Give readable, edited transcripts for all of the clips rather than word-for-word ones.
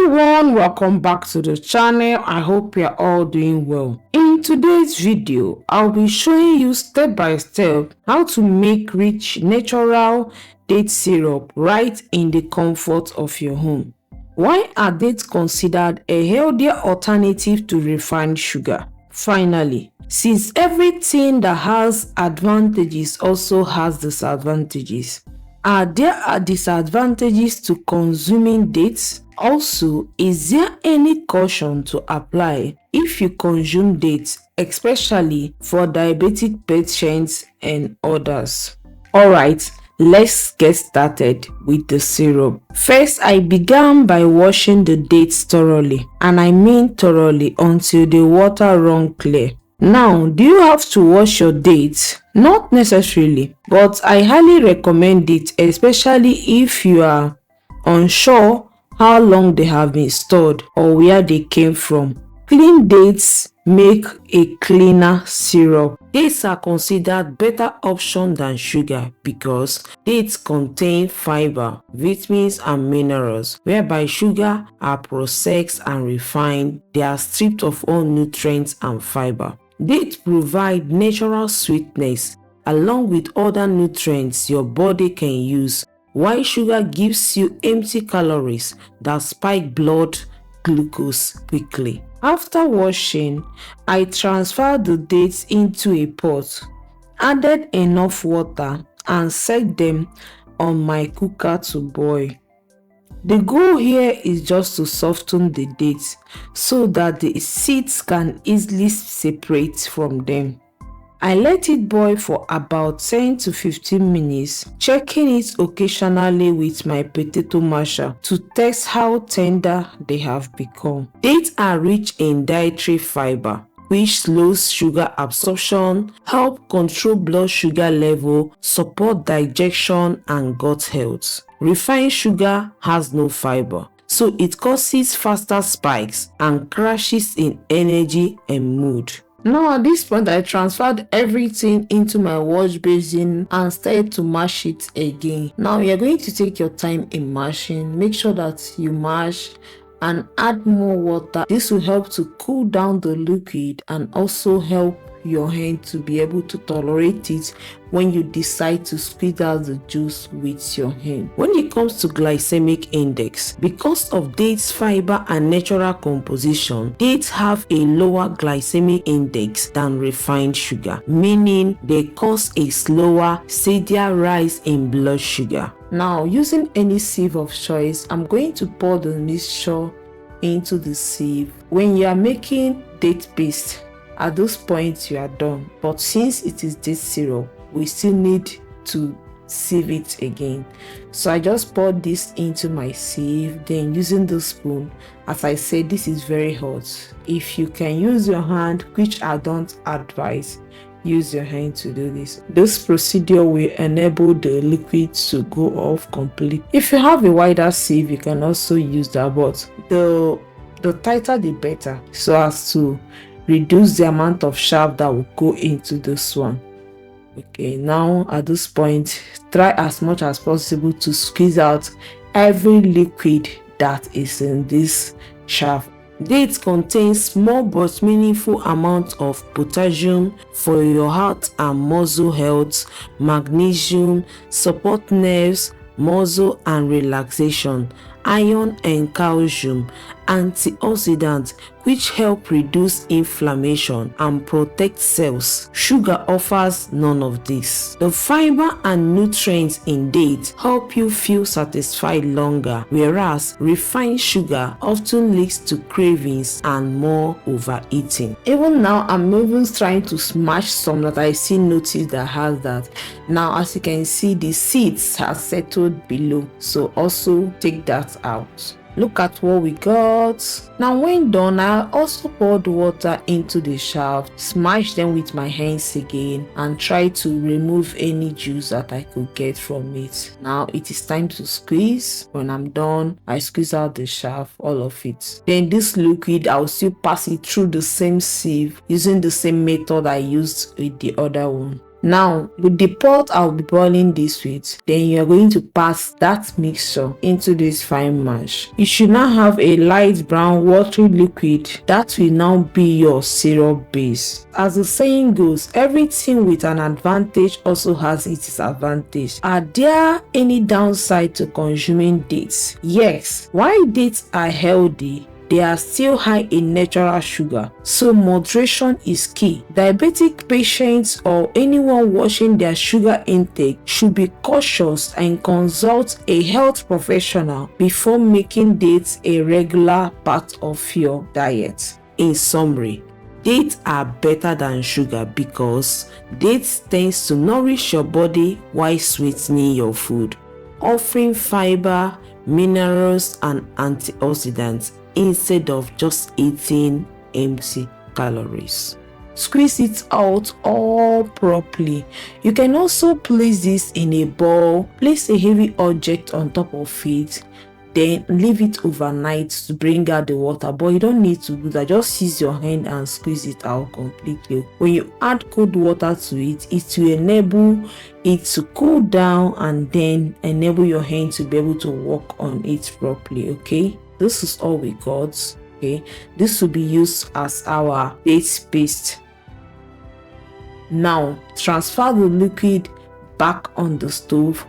everyone, welcome back to the channel. I hope you're all doing well. In today's video, I'll be showing you step by step how to make rich natural date syrup right in the comfort of your home. Why are dates considered a healthier alternative to refined sugar? Finally, since everything that has advantages also has disadvantages, are there disadvantages to consuming dates? Also, is there any caution to apply if you consume dates, especially for diabetic patients and others? Alright, let's get started with the syrup. First, I began by washing the dates thoroughly, and I mean thoroughly until the water runs clear. Now, do you have to wash your dates? Not necessarily, but I highly recommend it, especially if you are unsure how long they have been stored or where they came from. Clean dates make a cleaner syrup. Dates are considered better option than sugar because dates contain fiber, vitamins and minerals, whereby sugar are processed and refined. They are stripped of all nutrients and fiber. Dates provide natural sweetness along with other nutrients your body can use, while sugar gives you empty calories that spike blood glucose quickly. After washing, I transferred the dates into a pot, added enough water and set them on my cooker to boil. The goal here is just to soften the dates so that the seeds can easily separate from them. I let it boil for about 10 to 15 minutes, checking it occasionally with my potato masher to test how tender they have become. Dates are rich in dietary fiber, which slows sugar absorption, help control blood sugar level, support digestion and gut health. Refined sugar has no fiber, so it causes faster spikes and crashes in energy and mood. Now at this point, I transferred everything into my wash basin and started to mash it again. Now you're going to take your time in mashing. Make sure that you mash and add more water. This will help to cool down the liquid and also help your hand to be able to tolerate it when you decide to squeeze out the juice with your hand. When it comes to glycemic index, because of dates fiber and natural composition, dates have a lower glycemic index than refined sugar, meaning they cause a slower, steadier rise in blood sugar. Now, using any sieve of choice, I'm going to pour the mixture into the sieve. When you are making date paste, at those points you are done, but since it is date syrup, we still need to sieve it again. So I just poured this into my sieve, then using the spoon. As I said, this is very hot. If you can use your hand, which I don't advise, use your hand to do this. This procedure will enable the liquid to go off completely. If you have a wider sieve, you can also use that, but the tighter the better, so as to reduce the amount of shaft that will go into this one. Okay, now at this point, try as much as possible to squeeze out every liquid that is in this shaft. Dates contain small but meaningful amounts of potassium for your heart and muscle health, magnesium, support nerves, muscle and relaxation, iron and calcium, antioxidants which help reduce inflammation and protect cells. Sugar offers none of this. The fiber and nutrients in dates help you feel satisfied longer, whereas refined sugar often leads to cravings and more overeating. Even now, I'm even trying to smash some that I see notice that has that. Now, as you can see, the seeds have settled below, so also take that out. Look at what we got. Now when done, I also poured water into the shaft, smash them with my hands again, and try to remove any juice that I could get from it. Now it is time to squeeze. When I'm done, I squeeze out the shaft, all of it. Then this liquid, I'll still pass it through the same sieve using the same method I used with the other one. Now, with the pot I'll be boiling this with, then you are going to pass that mixture into this fine mash. You should now have a light brown watery liquid that will now be your syrup base. As the saying goes, everything with an advantage also has its disadvantage. Are there any downside to consuming dates? Yes. While dates are healthy, they are still high in natural sugar, so moderation is key. Diabetic patients or anyone watching their sugar intake should be cautious and consult a health professional before making dates a regular part of your diet. In summary, dates are better than sugar because dates tends to nourish your body while sweetening your food, offering fiber, minerals and antioxidants instead of just eating empty calories. Squeeze it out all properly. You can also place this in a bowl, place a heavy object on top of it, then leave it overnight to bring out the water. But you don't need to do that. Just use your hand and squeeze it out completely. When you add cold water to it, it will enable it to cool down and then enable your hand to be able to work on it properly. Okay, this is all we got. Okay, this will be used as our date paste. Now transfer the liquid back on the stove,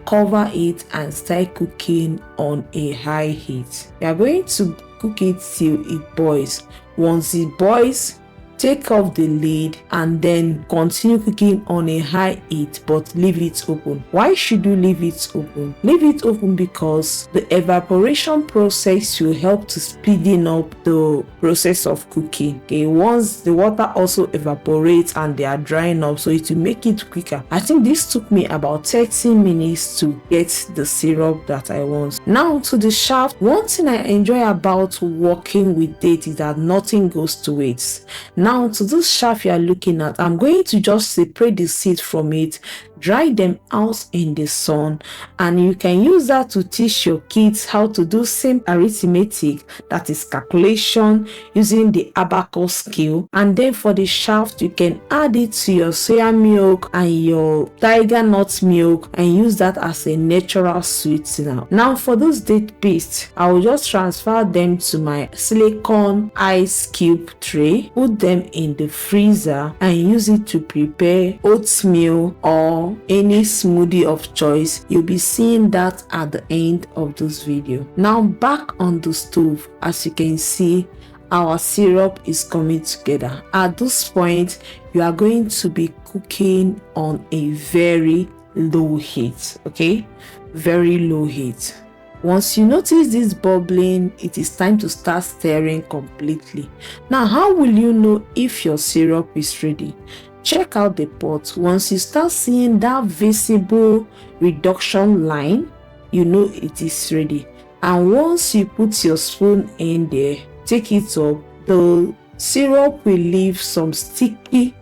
cover it and start cooking on a high heat. You are going to cook it till it boils. Once it boils, take off the lid and then continue cooking on a high heat, but leave it open. Why should you leave it open? Leave it open because the evaporation process will help to speeding up the process of cooking. Okay, once the water also evaporates and they are drying up, so it will make it quicker. I think this took me about 30 minutes to get the syrup that I want. Now to the shaft. One thing I enjoy about working with dates is that nothing goes to waste. Now to this shaft you are looking at, I'm going to just separate the seed from it, dry them out in the sun, and you can use that to teach your kids how to do same arithmetic, that is calculation, using the abacus scale. And then for the shaft you can add it to your soya milk and your tiger nut milk and use that as a natural sweetener. Now for this date paste, I will just transfer them to my silicone ice cube tray, put them in the freezer and use it to prepare oatmeal or any smoothie of choice. You'll be seeing that at the end of this video. Now back on the stove, as you can see, our syrup is coming together. At this point you are going to be cooking on a very low heat. Okay, very low heat. Once you notice this bubbling, it is time to start stirring completely. Now, how will you know if your syrup is ready? Check out the pot. Once you start seeing that visible reduction line, you know it is ready. And once you put your spoon in there, take it up, the syrup will leave some sticky,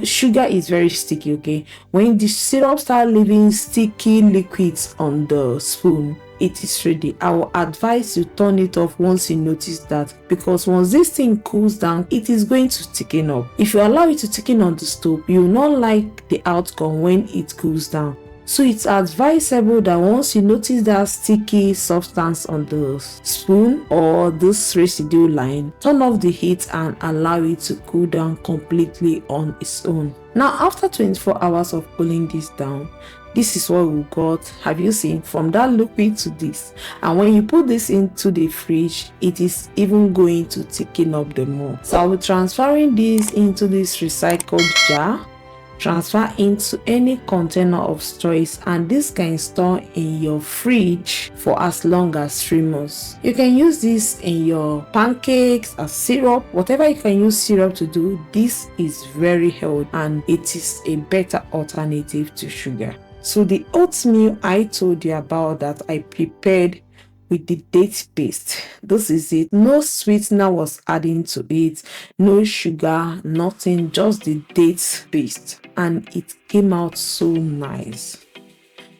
sugar is very sticky. Okay, when the syrup start leaving sticky liquids on the spoon, it is ready. I will advise you turn it off once you notice that, because once this thing cools down, it is going to thicken up. If you allow it to thicken on the stove, you will not like the outcome when it cools down. So it's advisable that once you notice that sticky substance on the spoon or this residue line, turn off the heat and allow it to cool down completely on its own. Now after 24 hours of cooling this down, this is what we got. Have you seen, from that liquid to this? And when you put this into the fridge, it is even going to thicken up the more. So I'll be transferring this into this recycled jar, transfer into any container of choice, and this can store in your fridge for as long as 3 months. You can use this in your pancakes as syrup, whatever you can use syrup to do. This is very healthy and it is a better alternative to sugar. So the oatmeal I told you about that I prepared with the date paste, this is it. No sweetener was adding to it, no sugar, nothing, just the date paste, and it came out so nice.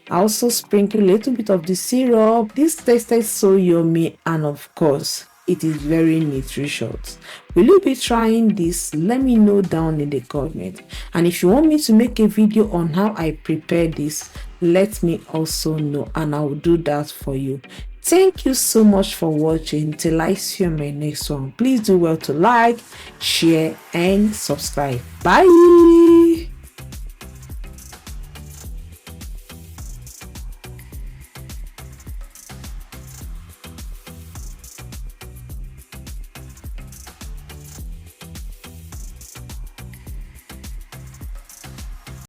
I also sprinkled a little bit of the syrup. This tasted so yummy, and of course it is very nutritious. Will you be trying this? Let me know down in the comment. And if you want me to make a video on how I prepare this, let me also know and I will do that for you. Thank you so much for watching. Till I see you in my next one. Please do well to like, share and subscribe. Bye.